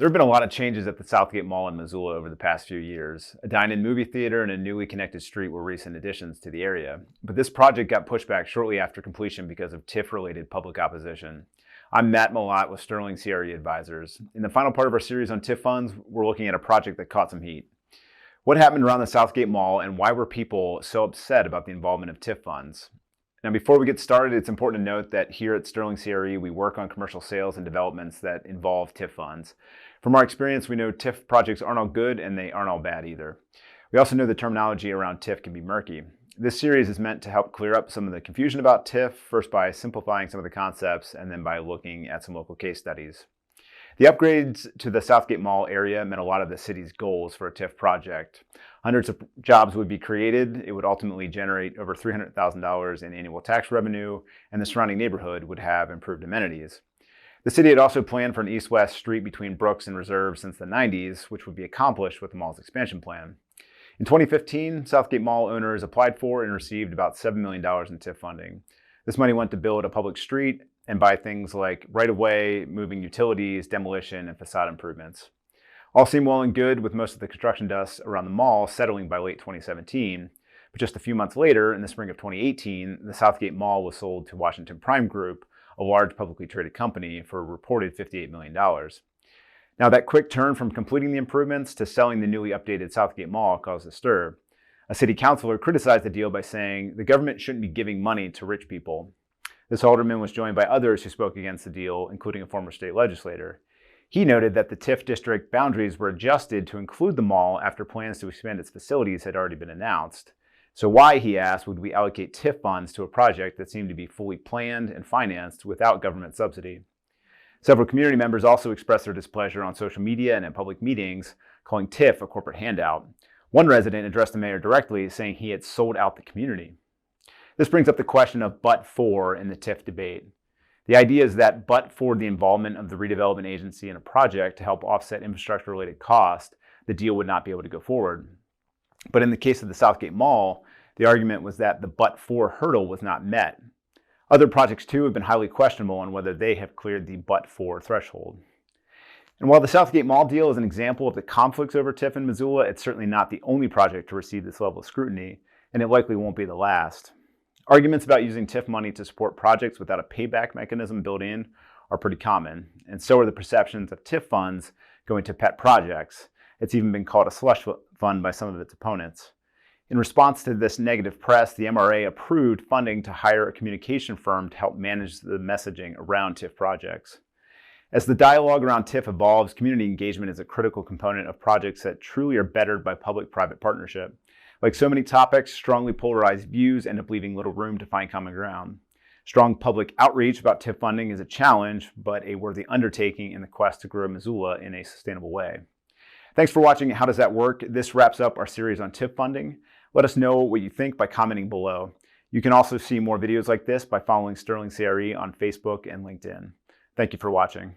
There have been a lot of changes at the Southgate Mall in Missoula over the past few years. A dine-in movie theater and a newly connected street were recent additions to the area. But this project got pushed back shortly after completion because of TIF-related public opposition. I'm Matt Malott with Sterling CRE Advisors. In the final part of our series on TIF funds, we're looking at a project that caught some heat. What happened around the Southgate Mall and why were people so upset about the involvement of TIF funds? Now, before we get started, it's important to note that here at Sterling CRE, we work on commercial sales and developments that involve TIF funds. From our experience, we know TIF projects aren't all good and they aren't all bad either. We also know the terminology around TIF can be murky. This series is meant to help clear up some of the confusion about TIF, first by simplifying some of the concepts and then by looking at some local case studies. The upgrades to the Southgate Mall area met a lot of the city's goals for a TIF project. Hundreds of jobs would be created. It would ultimately generate over $300,000 in annual tax revenue, and the surrounding neighborhood would have improved amenities. The city had also planned for an east-west street between Brooks and Reserve since the 90s, which would be accomplished with the mall's expansion plan. In 2015, Southgate Mall owners applied for and received about $7 million in TIF funding. This money went to build a public street and buy things like right-of-way, moving utilities, demolition, and facade improvements. All seemed well and good, with most of the construction dust around the mall settling by late 2017. But just a few months later, in the spring of 2018, the Southgate Mall was sold to Washington Prime Group, a large publicly traded company, for a reported $58 million. Now, that quick turn from completing the improvements to selling the newly updated Southgate Mall caused a stir. A city councilor criticized the deal by saying the government shouldn't be giving money to rich people. This alderman was joined by others who spoke against the deal, including a former state legislator. He noted that the TIF district boundaries were adjusted to include the mall after plans to expand its facilities had already been announced. So why, he asked, would we allocate TIF funds to a project that seemed to be fully planned and financed without government subsidy? Several community members also expressed their displeasure on social media and at public meetings, calling TIF a corporate handout. One resident addressed the mayor directly, saying he had sold out the community. This brings up the question of but for in the TIF debate. The idea is that but for the involvement of the redevelopment agency in a project to help offset infrastructure-related costs, the deal would not be able to go forward. But in the case of the Southgate Mall, the argument was that the but for hurdle was not met. Other projects too have been highly questionable on whether they have cleared the but for threshold. And while the Southgate Mall deal is an example of the conflicts over TIF in Missoula, it's certainly not the only project to receive this level of scrutiny, and it likely won't be the last. Arguments about using TIF money to support projects without a payback mechanism built in are pretty common, and so are the perceptions of TIF funds going to pet projects. It's even been called a slush fund by some of its opponents. In response to this negative press, the MRA approved funding to hire a communication firm to help manage the messaging around TIF projects. As the dialogue around TIF evolves, community engagement is a critical component of projects that truly are bettered by public-private partnership. Like so many topics, strongly polarized views end up leaving little room to find common ground. Strong public outreach about TIF funding is a challenge, but a worthy undertaking in the quest to grow Missoula in a sustainable way. Thanks for watching How Does That Work? This wraps up our series on TIF funding. Let us know what you think by commenting below. You can also see more videos like this by following Sterling CRE on Facebook and LinkedIn. Thank you for watching.